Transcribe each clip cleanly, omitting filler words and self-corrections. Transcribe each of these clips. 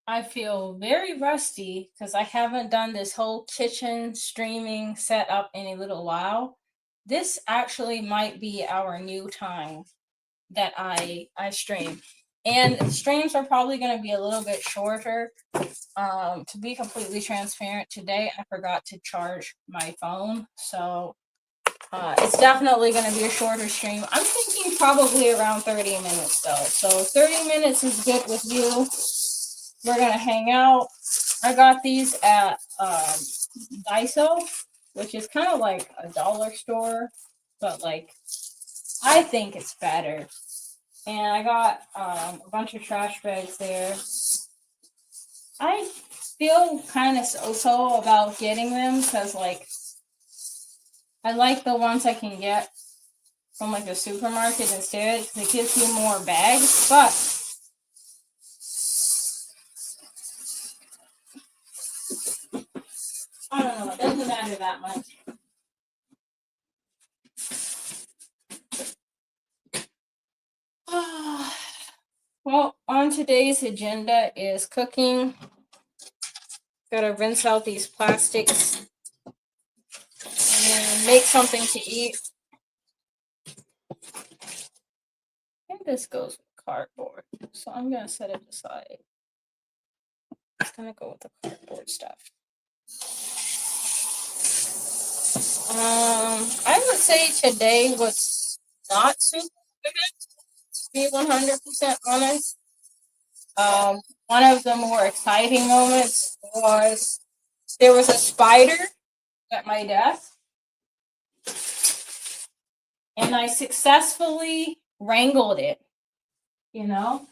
I feel very rusty because I haven't done this whole kitchen streaming setup in a little while. This actually might be our new time that I stream. And streams are probably going to be a little bit shorter. To be completely transparent, today I forgot to charge my phone, so it's definitely going to be a shorter stream. I'm thinking probably around 30 minutes though. So 30 minutes is good with you. We're gonna hang out. I got these at Daiso, which is kind of like a dollar store, but like I think it's better. And I got a bunch of trash bags there. I feel kind of so about getting them because like I like the ones I can get from like the supermarket instead because it gives you more bags. But I don't know. It doesn't matter that much. Well, on today's agenda is cooking. Gotta rinse out these plastics and then make something to eat. I think this goes with cardboard, so I'm gonna set it aside. It's gonna go with the cardboard stuff. I would say today was not super good, to be 100% honest. One of the more exciting moments was there was a spider at my desk, and I successfully wrangled it. You know,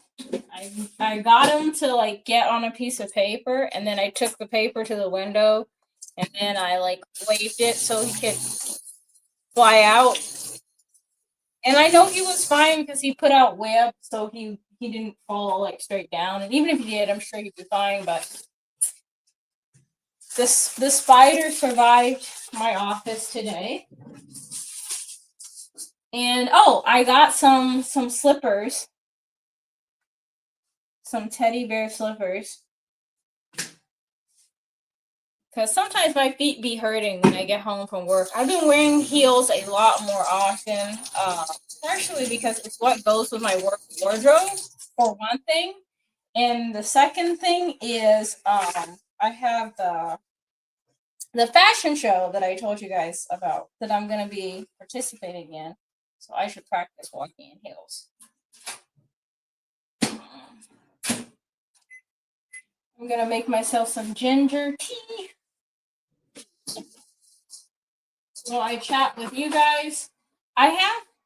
I got him to like get on a piece of paper, and then I took the paper to the window, and then I like waved it so he could fly out. And I know he was fine because he put out web, so he didn't fall like straight down. And even if he did, I'm sure he'd be fine. But the spider survived my office today. And oh, I got some slippers, some teddy bear slippers. Because sometimes my feet be hurting when I get home from work. I've been wearing heels a lot more often, partially because it's what goes with my work wardrobe, for one thing. And the second thing is I have the fashion show that I told you guys about that I'm going to be participating in. So I should practice walking in heels. I'm going to make myself some ginger tea while I chat with you guys. I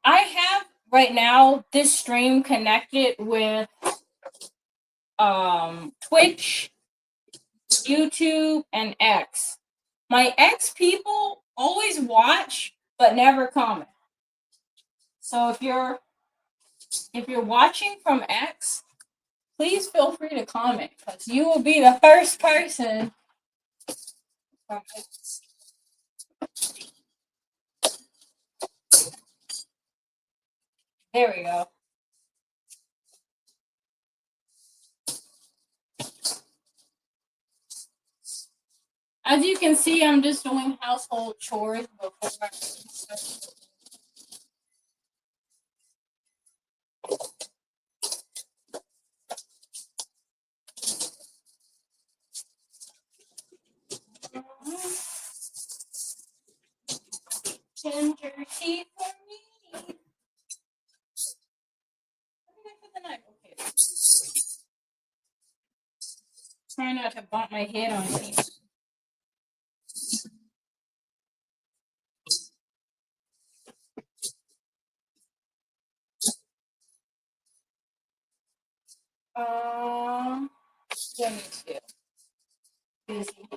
have right now this stream connected with Twitch, YouTube, and X. My X people always watch but never comment. So if you're watching from X, please feel free to comment because you will be the first person from X. There we go. As you can see, I'm just doing household chores before I start. Ginger tea for me. Okay. Try not to bump my head on tea. Let me see. Busy.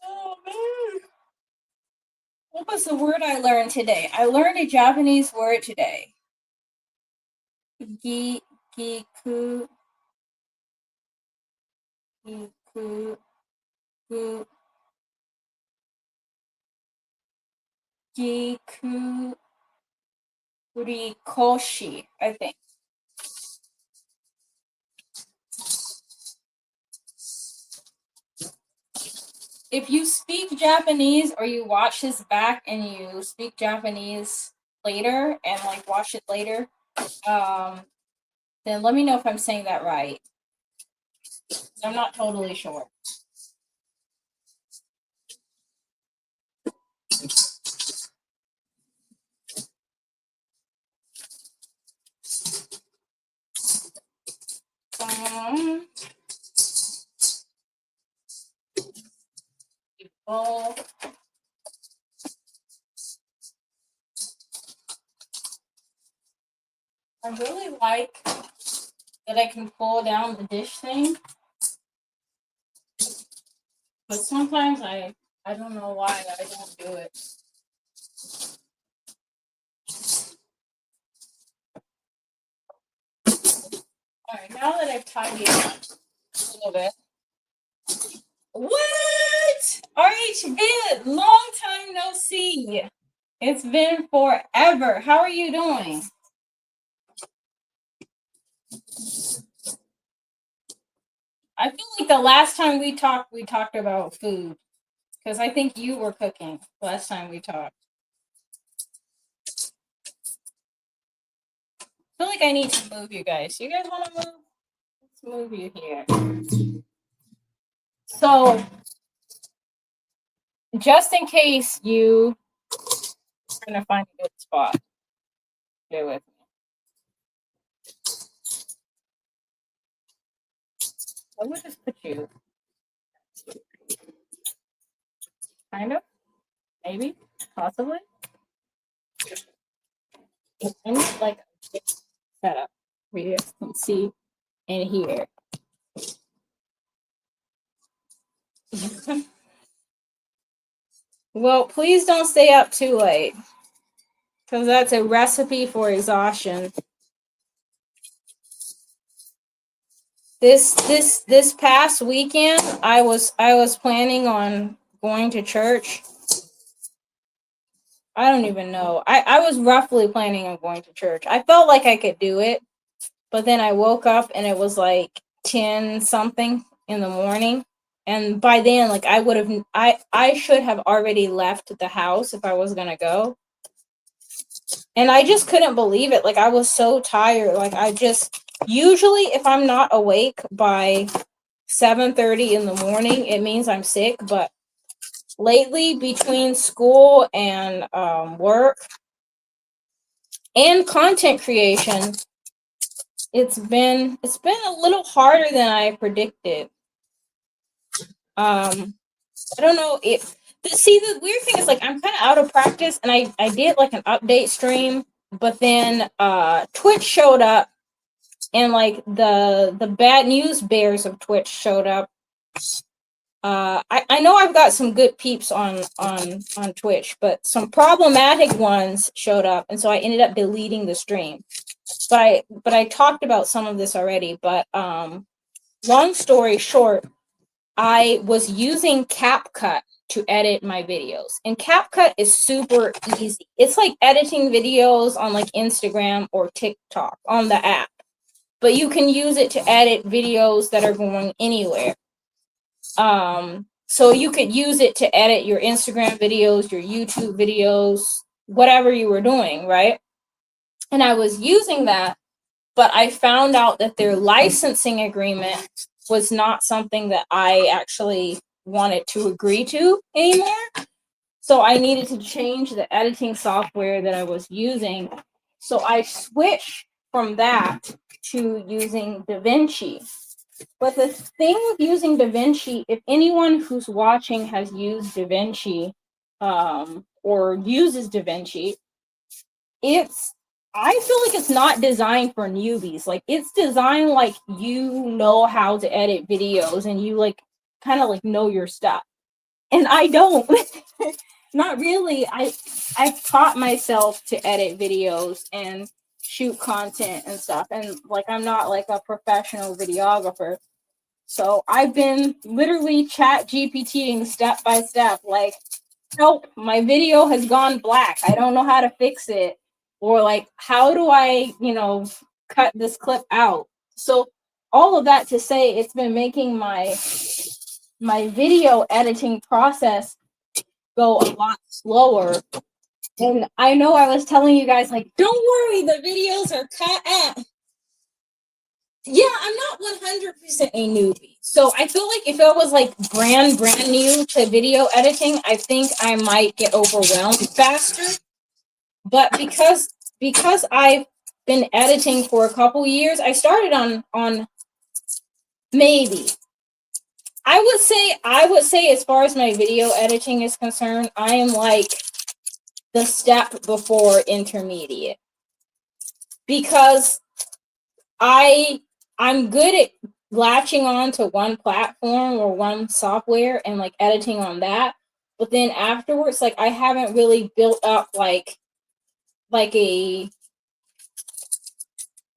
Oh man. What was the word I learned today? I learned a Japanese word today. Gi giku giku gu giku Furikoshi, I think. If you speak Japanese or you watch his back and you speak Japanese later and like watch it later, then let me know if I'm saying that right. I'm not totally sure. Oh, I really like that I can pull down the dish thing, but sometimes I don't know why I don't do it. All right, now that I've tidied up a little bit. What? RH Vid, long time no see. It's been forever. How are you doing? I feel like the last time we talked about food. Because I think you were cooking last time we talked. I feel like I need to move you guys. You guys want to move? Let's move you here. So, just in case you are going to find a good spot, bear with me. I would just put you. Kind of. Maybe. Possibly. In like a setup where you guys can see and hear. Well, please don't stay up too late, because that's a recipe for exhaustion. This past weekend, I was planning on going to church. I don't even know. I was roughly planning on going to church. I felt like I could do it, but then I woke up and it was like 10 something in the morning. And by then, like I should have already left the house if I was gonna go. And I just couldn't believe it. Like I was so tired. Like usually if I'm not awake by 7:30 in the morning, it means I'm sick. But lately, between school and work and content creation, it's been a little harder than I predicted. I don't know if see, the weird thing is like I'm kind of out of practice, and I did like an update stream, but then Twitch showed up, and like the bad news bears of Twitch showed up. I know I've got some good peeps on Twitch, but some problematic ones showed up, and so I ended up deleting the stream. But I talked about some of this already. But long story short, I was using CapCut to edit my videos, and CapCut is super easy. It's like editing videos on like Instagram or TikTok on the app, but you can use it to edit videos that are going anywhere. So you could use it to edit your Instagram videos, your YouTube videos, whatever you were doing, right? And I was using that, but I found out that their licensing agreement was not something that I actually wanted to agree to anymore. So I needed to change the editing software that I was using. So I switched from that to using DaVinci. But the thing with using DaVinci, if anyone who's watching has used DaVinci or uses DaVinci, I feel like it's not designed for newbies. Like it's designed like you know how to edit videos and you like kind of like know your stuff. And I don't. Not really. I've taught myself to edit videos and shoot content and stuff. And like I'm not like a professional videographer. So I've been literally chat GPTing step by step, like, help, my video has gone black. I don't know how to fix it. or like how do I, cut this clip out. So all of that to say, it's been making my video editing process go a lot slower. And I know I was telling you guys, like, don't worry, the videos are cut out. Yeah, I'm not 100% a newbie. So I feel like if I was like brand new to video editing, I think I might get overwhelmed faster. But because I've been editing for a couple years, I started on maybe. I would say as far as my video editing is concerned, I am like the step before intermediate. Because I'm good at latching on to one platform or one software and like editing on that. But then afterwards, like I haven't really built up like a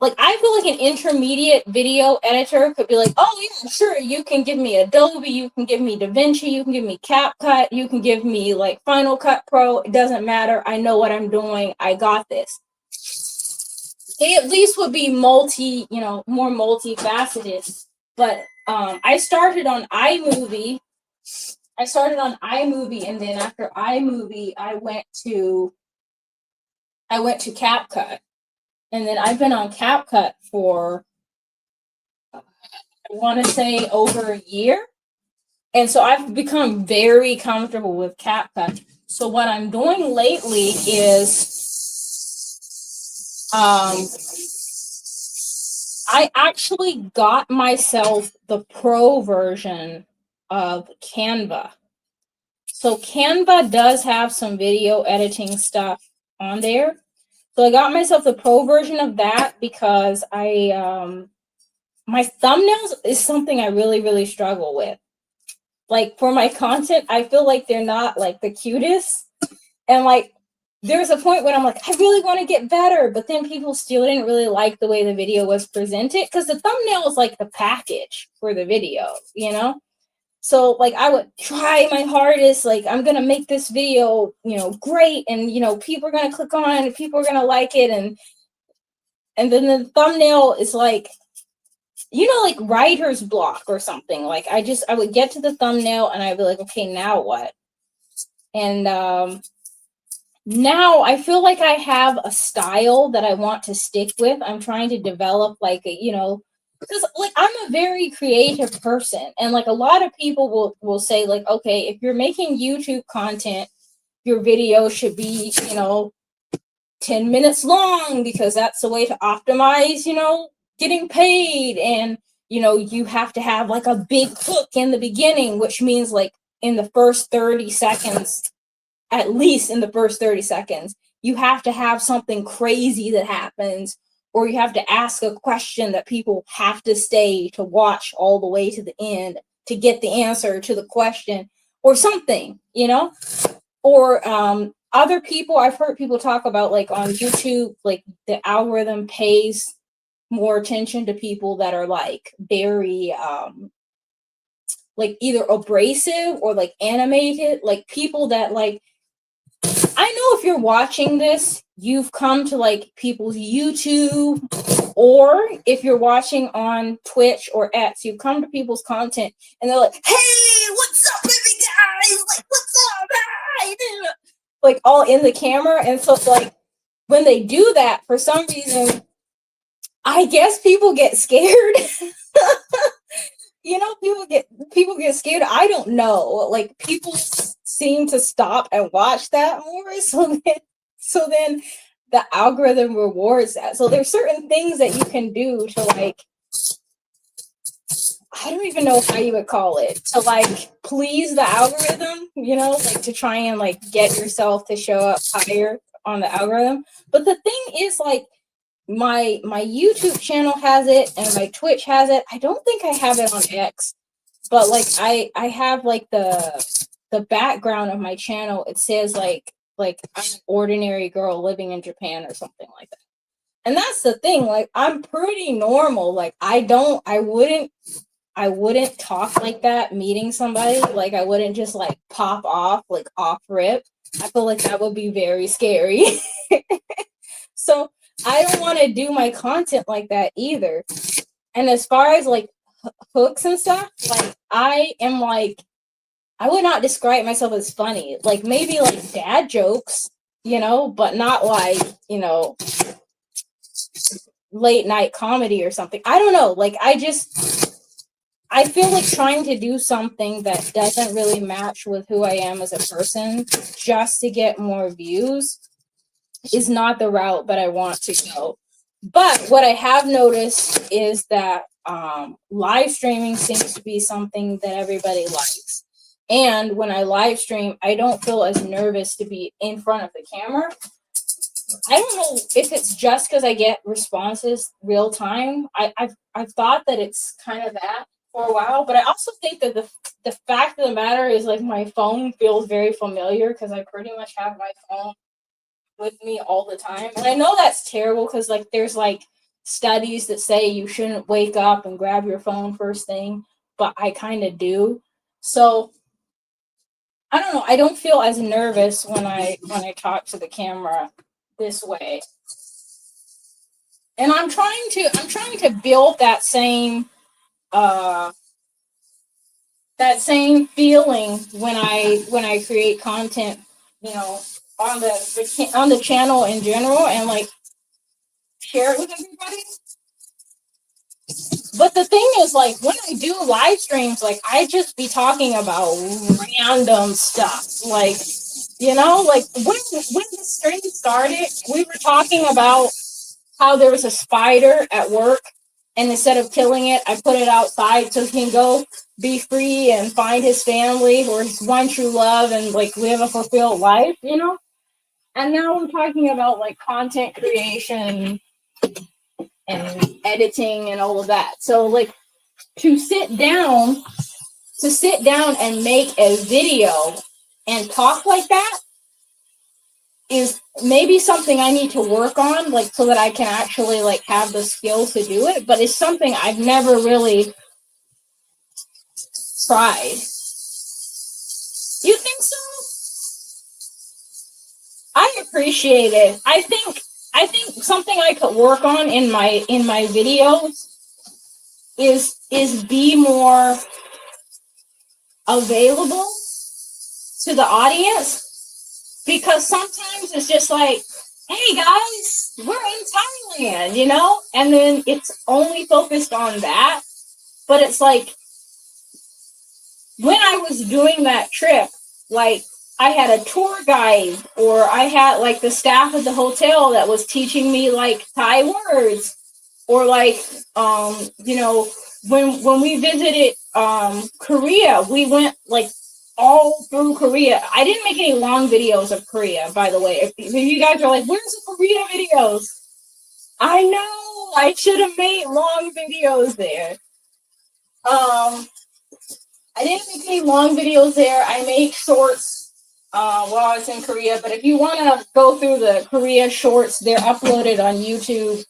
like I feel like an intermediate video editor could be like, oh yeah, sure, you can give me Adobe, you can give me DaVinci, you can give me CapCut, you can give me like Final Cut Pro. It doesn't matter. I know what I'm doing. I got this. They at least would be more multifaceted. But I started on iMovie. And then after iMovie, I went to CapCut. And then I've been on CapCut for, I want to say, over a year. And so I've become very comfortable with CapCut. So what I'm doing lately is I actually got myself the pro version of Canva. So Canva does have some video editing stuff on there. So I got myself the pro version of that because my thumbnails is something I really, really struggle with. Like for my content, I feel like they're not like the cutest. And like there's a point when I'm like, I really want to get better, but then people still didn't really like the way the video was presented because the thumbnail is like the package for the video, So like I would try my hardest, like I'm gonna make this video, great, and people are gonna click on it, and people are gonna like it, and then the thumbnail is like, like writer's block or something. Like I would get to the thumbnail and I'd be like, okay, now what? And now I feel like I have a style that I want to stick with. I'm trying to develop like because like I'm a very creative person, and like a lot of people will say like, okay, if you're making YouTube content, your video should be 10 minutes long because that's the way to optimize getting paid, and you have to have like a big hook in the beginning, which means like in the first 30 seconds, at least in the first 30 seconds, you have to have something crazy that happens, or you have to ask a question that people have to stay to watch all the way to the end to get the answer to the question, or something, or other people, I've heard people talk about like on YouTube, like the algorithm pays more attention to people that are like very like either abrasive or like animated, like people that like, I know if you're watching this, you've come to like people's YouTube, or if you're watching on Twitch or X, you've come to people's content and they're like, hey, what's up, baby guys? Like, what's up? Hi. Like all in the camera. And so like when they do that, for some reason, I guess people get scared. People get scared. I don't know. Like people seem to stop and watch that more. So then the algorithm rewards that. So there's certain things that you can do to like, I don't even know how you would call it, to like please the algorithm, like to try and like get yourself to show up higher on the algorithm. But the thing is like my YouTube channel has it and my Twitch has it. I don't think I have it on X, but like I have like the background of my channel. It says like I'm an ordinary girl living in Japan or something like that. And that's the thing, like I'm pretty normal. Like I wouldn't talk like that meeting somebody. Like I wouldn't just like pop off, like off rip. I feel like that would be very scary. So I don't want to do my content like that either. And as far as like hooks and stuff, like I am like, I would not describe myself as funny. Like maybe like dad jokes, but not like, late night comedy or something. I don't know. Like I feel like trying to do something that doesn't really match with who I am as a person just to get more views is not the route that I want to go. But what I have noticed is that live streaming seems to be something that everybody likes. And when I live stream, I don't feel as nervous to be in front of the camera. I don't know if it's just because I get responses real time. I've thought that it's kind of that for a while, but I also think that the fact of the matter is like my phone feels very familiar because I pretty much have my phone with me all the time. And I know that's terrible because like there's like studies that say you shouldn't wake up and grab your phone first thing, but I kind of do. So I don't know. I don't feel as nervous when I talk to the camera this way. And I'm trying to build uh that same feeling when I create content, you know, on on the channel in general and like share it with everybody. But the thing is, like, when I do live streams, like, I just be talking about random stuff. Like, like when the stream started, we were talking about how there was a spider at work, and instead of killing it, I put it outside so he can go be free and find his family or his one true love and like live a fulfilled life, And now I'm talking about like content creation and editing and all of that. So like to sit down and make a video and talk like that is maybe something I need to work on, like so that I can actually like have the skills to do it, but it's something I've never really tried. You think so? I appreciate it. I think something I could work on in my videos is be more available to the audience, because sometimes it's just like, hey guys, we're in Thailand, and then it's only focused on that. But it's like when I was doing that trip, like I had a tour guide or I had like the staff at the hotel that was teaching me like Thai words, or like when we visited Korea, we went like all through Korea. I didn't make any long videos of Korea, by the way. If you guys are like, where's the Korea videos? I know I should have made long videos there. I didn't make any long videos there. I made shorts while I was in Korea. But if you want to go through the Korea shorts, they're uploaded on YouTube.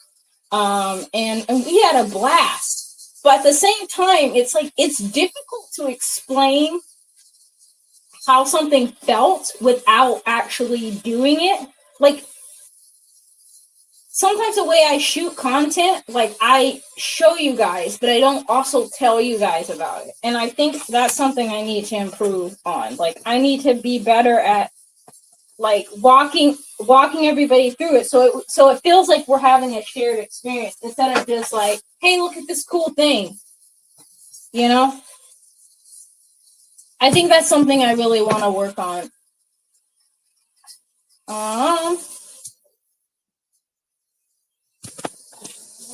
And we had a blast. But at the same time, it's like it's difficult to explain how something felt without actually doing it. Like sometimes the way I shoot content, like I show you guys, but I don't also tell you guys about it. And I think that's something I need to improve on. Like I need to be better at like walking everybody through it, so it feels like we're having a shared experience instead of just like, hey, look at this cool thing. I think that's something I really want to work on.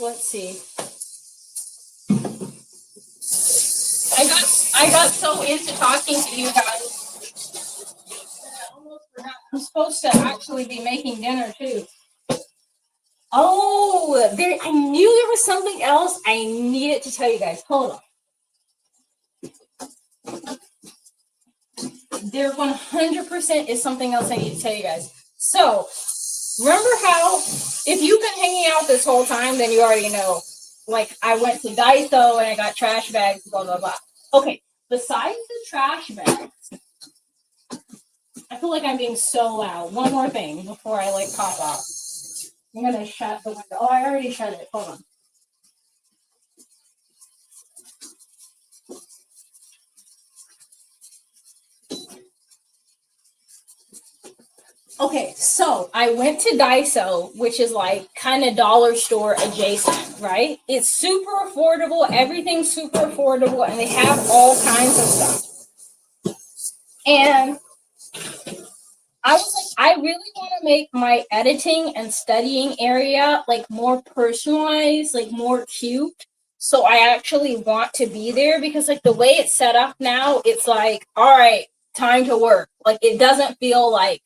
Let's see. I got so into talking to you guys that I almost forgot I'm supposed to actually be making dinner too. Oh, I knew there was something else I needed to tell you guys. Hold on. There 100% is something else I need to tell you guys. So, remember how, if you've been hanging out this whole time, then you already know. Like, I went to Daiso and I got trash bags, blah, blah, blah. Okay, besides the trash bags, I feel like I'm being so loud. One more thing before I, like, pop off. I'm gonna shut the window. Oh, I already shut it. Hold on. Okay, so I went to Daiso, which is like kind of dollar store adjacent, right? It's super affordable, everything's super affordable, and they have all kinds of stuff. And I was like, I really want to make my editing and studying area like more personalized, like more cute. So I actually want to be there because like the way it's set up now, it's like, all right, time to work. Like it doesn't feel like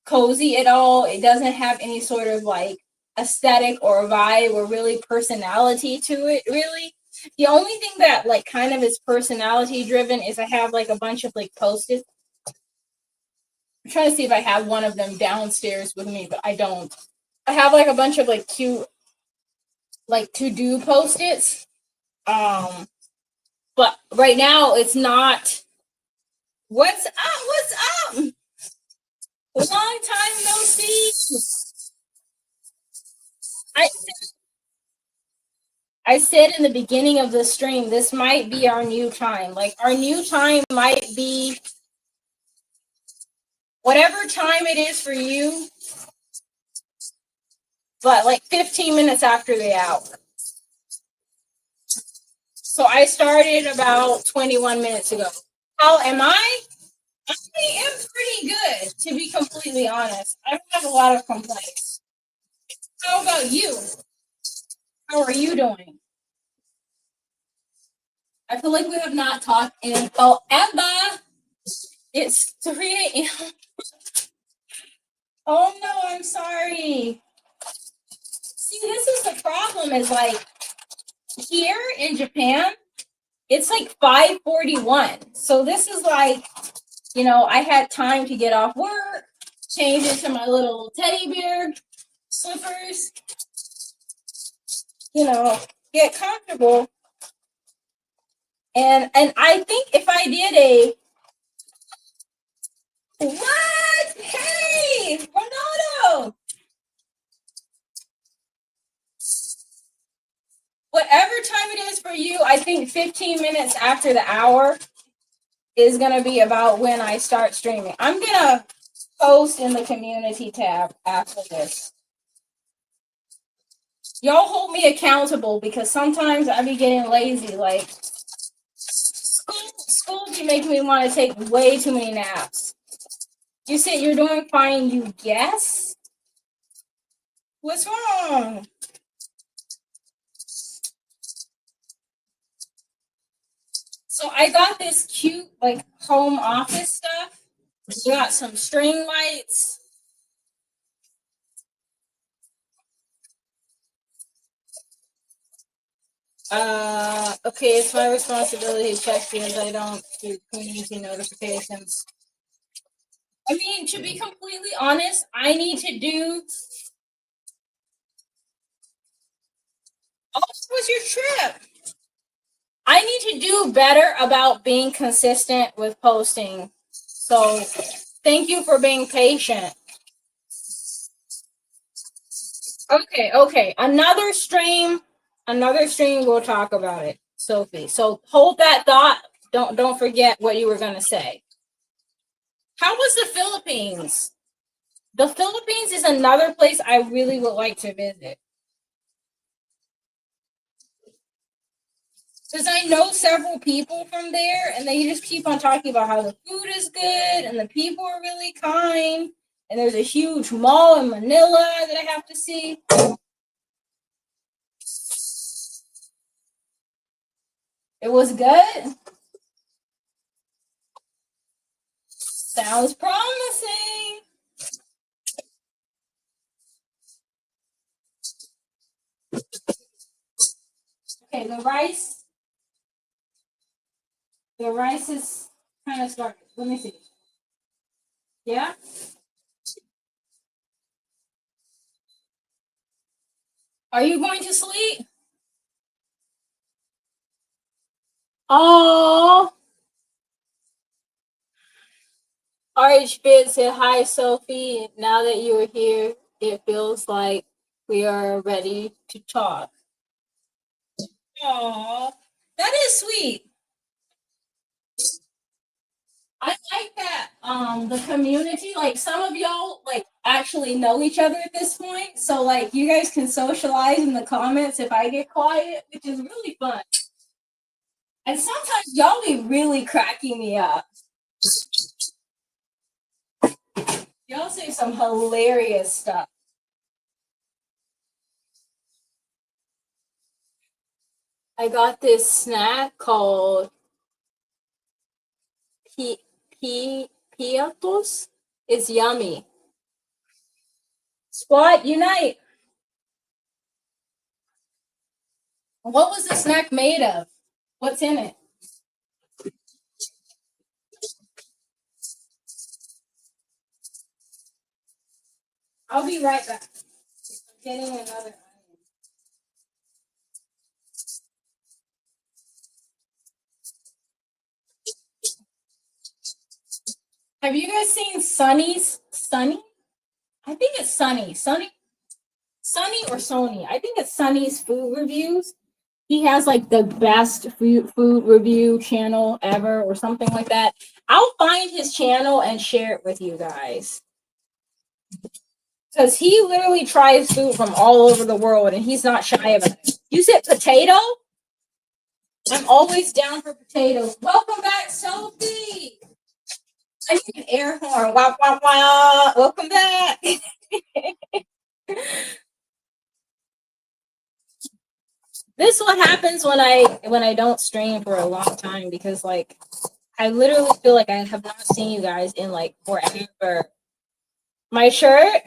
cozy at all. It doesn't have any sort of like aesthetic or vibe or really personality to it, really. The only thing that like kind of is personality driven is I have like a bunch of like post-its. I'm trying to see if I have one of them downstairs with me, but I don't. I have like a bunch of like cute like to-do post-its. But right now it's not. What's up? What's up? Long time no see. I I said in the beginning of the stream, this might be our new time. Like our new time might be whatever time it is for you, but like 15 minutes after the hour. So I started about 21 minutes ago. How am I? I am pretty good, to be completely honest. I don't have a lot of complaints. How about you? How are you doing? I feel like we have not talked in forever. It's 3 a.m. Oh no, I'm sorry. See, this is the problem is like here in Japan, it's like 5:41. So this is like, I had time to get off work, change into my little teddy bear slippers, get comfortable. And I think if I did a what? Hey, Ronaldo! Whatever time it is for you, I think 15 minutes after the hour is gonna be about when I start streaming. I'm gonna post in the community tab after this. Y'all hold me accountable because sometimes I be getting lazy. Like school be making me want to take way too many naps. You said you're doing fine, you guess? What's wrong? So I got this cute like home office stuff. We got some string lights. Okay, it's my responsibility to check because I don't do community notifications. I mean, to be completely honest, I need to do. Oh, how was your trip? I need to do better about being consistent with posting. So, thank you for being patient. Okay. Another stream, we'll talk about it, Sophie. So hold that thought. Don't forget what you were gonna say. How was the Philippines? The Philippines is another place I really would like to visit. Because I know several people from there, and they just keep on talking about how the food is good and the people are really kind. And there's a huge mall in Manila that I have to see. It was good. Sounds promising. Okay, the rice. The rice is kind of started. Let me see. Yeah. Are you going to sleep? Oh. RH Bid said, hi, Sophie. Now that you are here, it feels like we are ready to talk. Aw, that is sweet. I like that. The community, like some of y'all, like actually know each other at this point, so like you guys can socialize in the comments if I get quiet, which is really fun. And sometimes y'all be really cracking me up. Y'all say some hilarious stuff. I got this snack called pi piatos. It's yummy. Squad unite. What was the snack made of? What's in it? I'll be right back. I'm getting another. Have you guys seen Sunny's Sunny? I think it's Sunny. Sunny or Sony. I think it's Sunny's food reviews. He has like the best food review channel ever or something like that. I'll find his channel and share it with you guys. Because he literally tries food from all over the world and he's not shy about it. You said potato? I'm always down for potatoes. Welcome back, Sophie. I need an air horn. Wah, wah, wah. Welcome back. This is what happens when I don't stream for a long time because like I literally feel like I have not seen you guys in like forever. My shirt?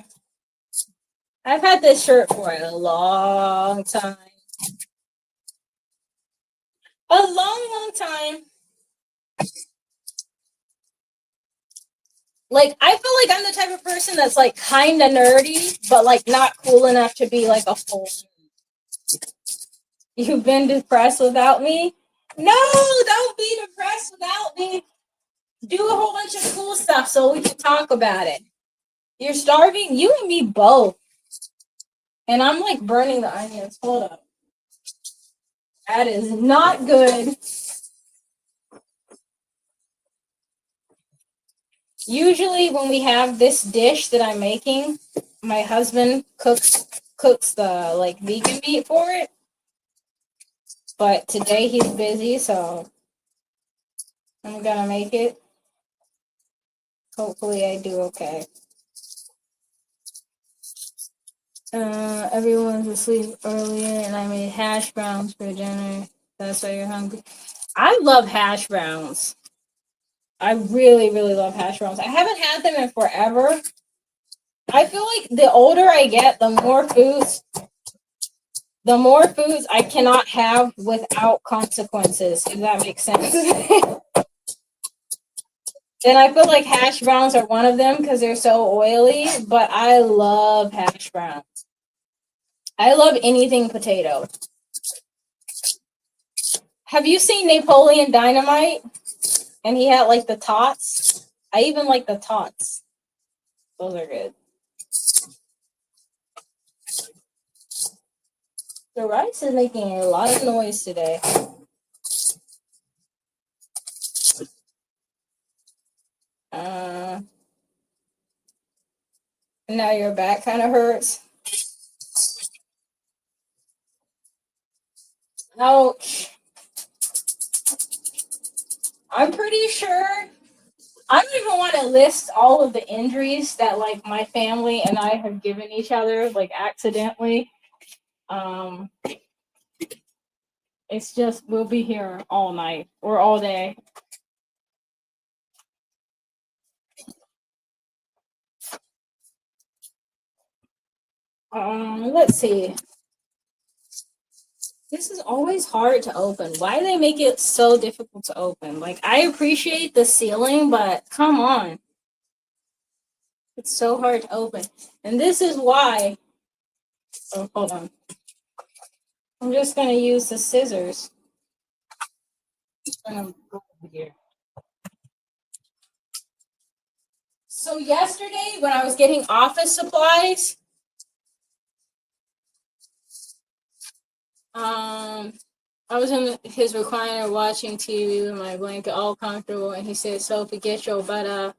I've had this shirt for a long time. A long time. Like I feel like I'm the type of person that's like kind of nerdy, but like not cool enough to be like a full. You've been depressed without me? No, don't be depressed without me. Do a whole bunch of cool stuff so we can talk about it. You're starving? You and me both. And I'm like burning the onions. Hold up. That is not good. Usually when we have this dish that I'm making, my husband cooks the like vegan meat for it. But today he's busy, so I'm gonna make it. Hopefully I do okay. Everyone's asleep earlier and I made hash browns for dinner. That's why you're hungry. I love hash browns. I really, really love hash browns. I haven't had them in forever. I feel like the older I get, the more foods I cannot have without consequences, if that makes sense. And I feel like hash browns are one of them because they're so oily, but I love hash browns. I love anything potato. Have you seen Napoleon Dynamite? And he had like the tots. I even like the tots. Those are good. The rice is making a lot of noise today. Now your back kind of hurts. Ouch. I'm pretty sure I don't even want to list all of the injuries that like my family and I have given each other like accidentally. It's just we'll be here all night or all day. Let's see. This is always hard to open. Why do they make it so difficult to open? Like I appreciate the ceiling, but come on. It's so hard to open. And this is why. Oh, hold on. I'm just gonna use the scissors. So yesterday when I was getting office supplies, I was in his recliner watching TV with my blanket all comfortable, and he said, "Sophie, get your butt up."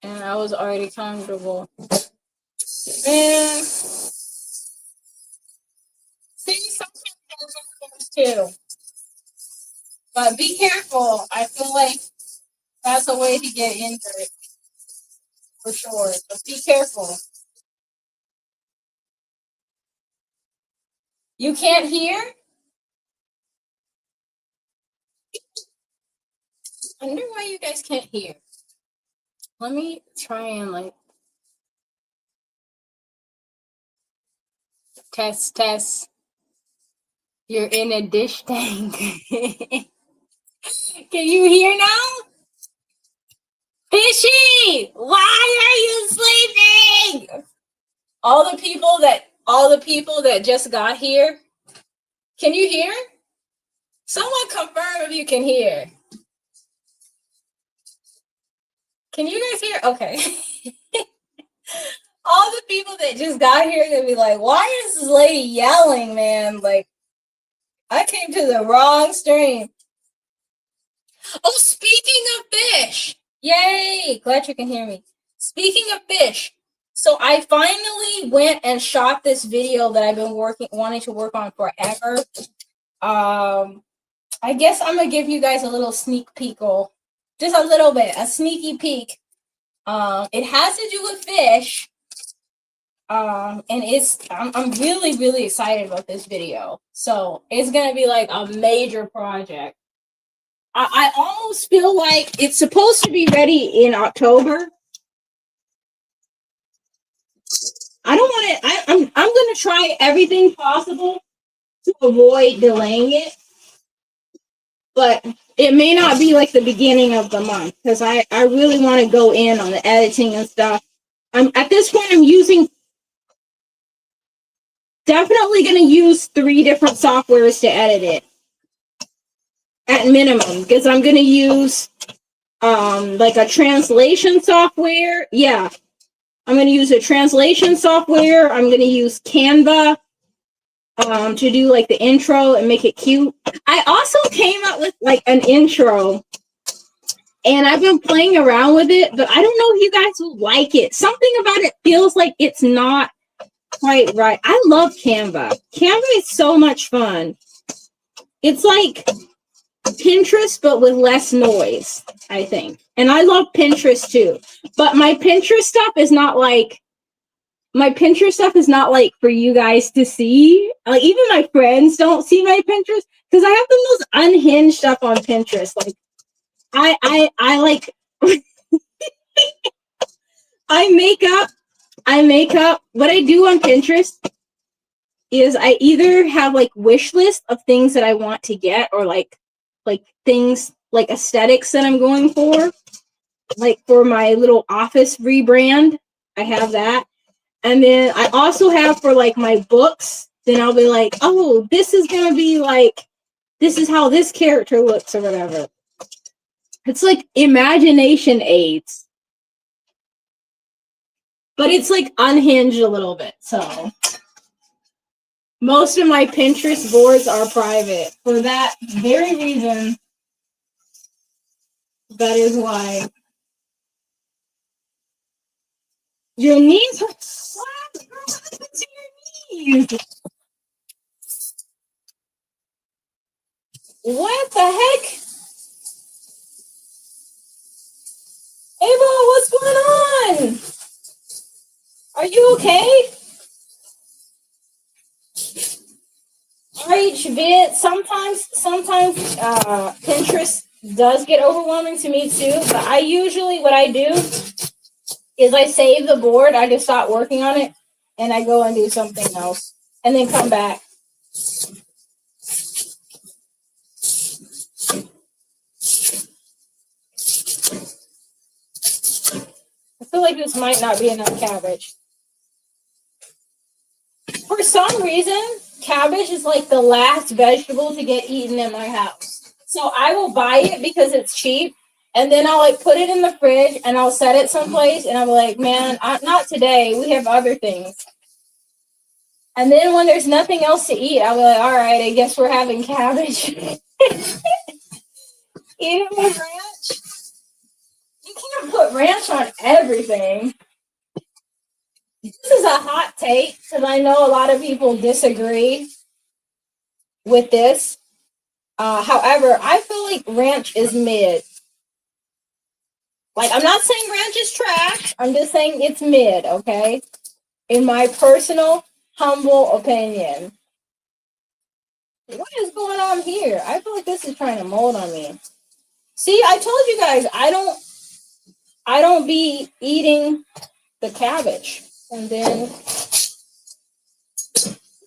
And I was already comfortable. Man, see, sometimes too. But be careful. I feel like that's a way to get injured for sure. But be careful. You can't hear? I wonder why you guys can't hear. Let me try and like test. You're in a dish tank. Can you hear now? Fishy, why are you sleeping? All the people that just got here. Can you hear? Someone confirm if you can hear. Can you guys hear? Okay. All the people that just got here are gonna be like, why is this lady yelling, man? Like, I came to the wrong stream. Oh, speaking of fish, yay! Glad you can hear me. Speaking of fish, so I finally went and shot this video that I've been wanting to work on forever. I guess I'm gonna give you guys a little sneak peek, just a little bit, a sneaky peek. It has to do with fish. And I'm really, really excited about this video. So it's gonna be like a major project. I almost feel like it's supposed to be ready in October. I don't want to. I'm gonna try everything possible to avoid delaying it, but it may not be like the beginning of the month because I really want to go in on the editing and stuff. At this point I'm definitely going to use 3 different softwares to edit it at minimum, because I'm going to use like a translation software. Yeah, I'm going to use a translation software. I'm going to use Canva to do like the intro and make it cute. I also came up with like an intro, and I've been playing around with it, but I don't know if you guys will like it. Something about it feels like it's not quite right. I love Canva. Canva is so much fun. It's like Pinterest, but with less noise, I think. And I love Pinterest too. But my Pinterest stuff is not like for you guys to see. Like, even my friends don't see my Pinterest because I have the most unhinged stuff on Pinterest. Like, I like I make up. What I do on Pinterest is I either have like wish list of things that I want to get, or like things like aesthetics that I'm going for. Like for my little office rebrand, I have that. And then I also have for like my books, then I'll be like, oh, this is gonna be like, this is how this character looks or whatever. It's like imagination aids. But it's like unhinged a little bit, so most of my Pinterest boards are private. For that very reason, that is why. Your knees? What happened to your knees? What the heck? Ava, what's going on? Are you okay? RHVid, sometimes Pinterest does get overwhelming to me too, but I usually, what I do is I save the board, I just stop working on it, and I go and do something else, and then come back. I feel like this might not be enough cabbage. For some reason, cabbage is like the last vegetable to get eaten in my house. So I will buy it because it's cheap, and then I'll like put it in the fridge and I'll set it someplace, and I'm like, man, not today. We have other things. And then when there's nothing else to eat, I'll be like, all right, I guess we're having cabbage. Eat it with ranch. You can't put ranch on everything. This is a hot take because I know a lot of people disagree with this. However, I feel like ranch is mid. Like, I'm not saying ranch is trash. I'm just saying it's mid, okay? In my personal, humble opinion. What is going on here? I feel like this is trying to mold on me. See, I told you guys I don't be eating the cabbage. And then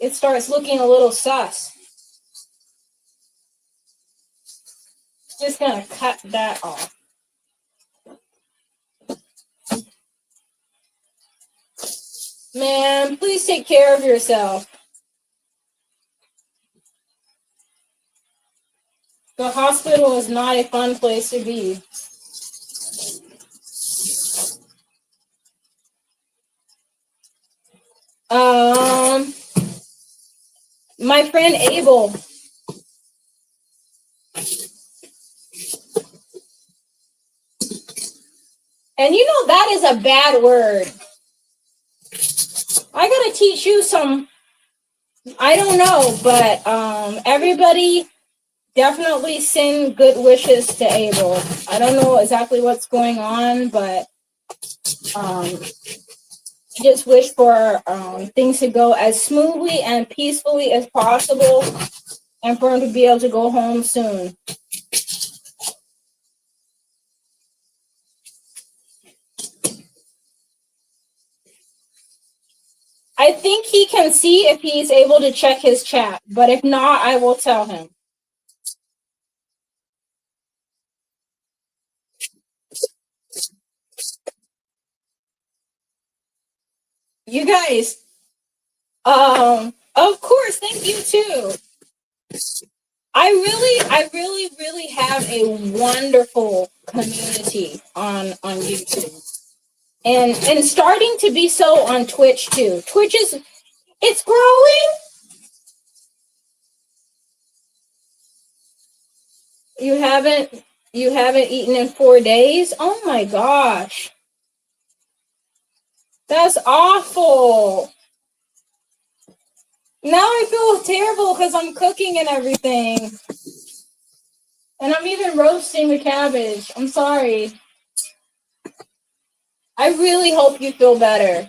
it starts looking a little sus. Just gonna cut that off. Man, please take care of yourself. The hospital is not a fun place to be. My friend Abel. And you know that is a bad word. I gotta teach you some. I don't know, but everybody definitely send good wishes to Abel. I don't know exactly what's going on, but just wish for things to go as smoothly and peacefully as possible, and for him to be able to go home soon. I think he can see if he's able to check his chat, but if not, I will tell him. You guys, of course, thank you too. I really have a wonderful community on YouTube. And starting to be so on Twitch too. Twitch is, it's growing. You haven't eaten in 4 days? Oh my gosh. That's awful. Now I feel terrible because I'm cooking and everything. And I'm even roasting the cabbage. I'm sorry. I really hope you feel better.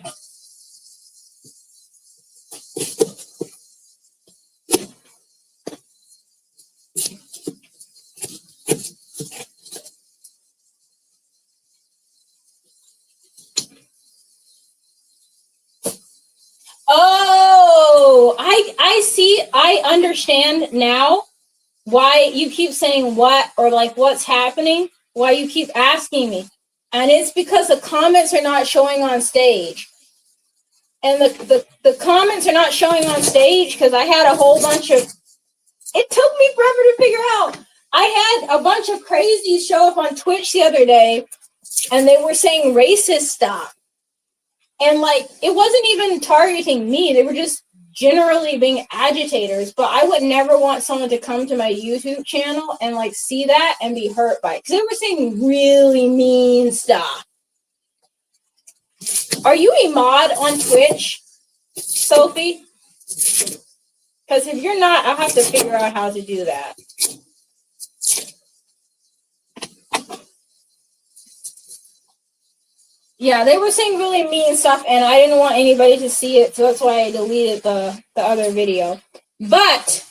Oh, I see. I understand now why you keep saying what, or like what's happening, why you keep asking me. And it's because the comments are not showing on stage. And the comments are not showing on stage because I had a whole bunch of, it took me forever to figure out. I had a bunch of crazies show up on Twitch the other day and they were saying racist stuff. And like, it wasn't even targeting me. They were just generally being agitators, but I would never want someone to come to my YouTube channel and like see that and be hurt by it. Because they were saying really mean stuff. Are you a mod on Twitch, Sophie? Because if you're not, I'll have to figure out how to do that. Yeah, they were saying really mean stuff, and I didn't want anybody to see it, so that's why I deleted the other video. But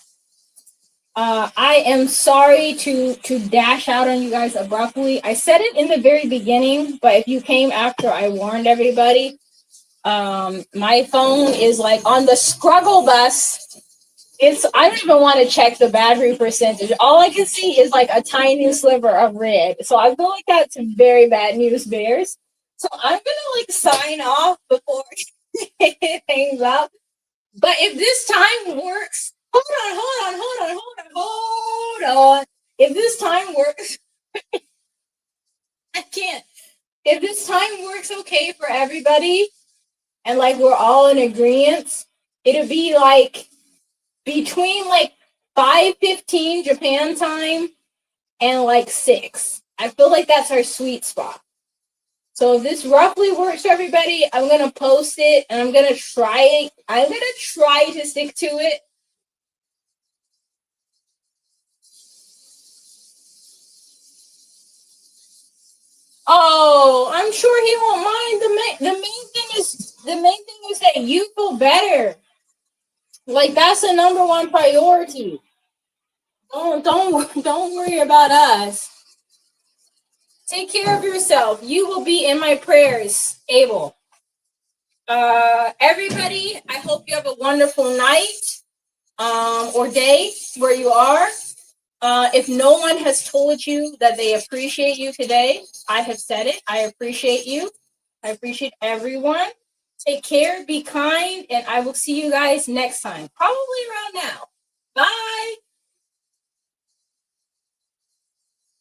I am sorry to dash out on you guys abruptly. I said it in the very beginning, but if you came after I warned everybody, my phone is like on the struggle bus. I don't even want to check the battery percentage. All I can see is like a tiny sliver of red. So I feel like that's very bad news, Bears. So I'm gonna like sign off before it hangs up. But if this time works, hold on. If this time works, I can't. If this time works okay for everybody, and like we're all in agreement, It'll be like between like 5:15 Japan time and like 6. I feel like that's our sweet spot. So if this roughly works for everybody, I'm gonna post it and I'm gonna try it. I'm gonna try to stick to it. Oh, I'm sure he won't mind. The main thing is that you feel better. Like that's the number one priority. Don't worry about us. Take care of yourself. You will be in my prayers, Abel. Everybody, I hope you have a wonderful night or day where you are. If no one has told you that they appreciate you today, I have said it. I appreciate you. I appreciate everyone. Take care, be kind, and I will see you guys next time, probably around now. Bye.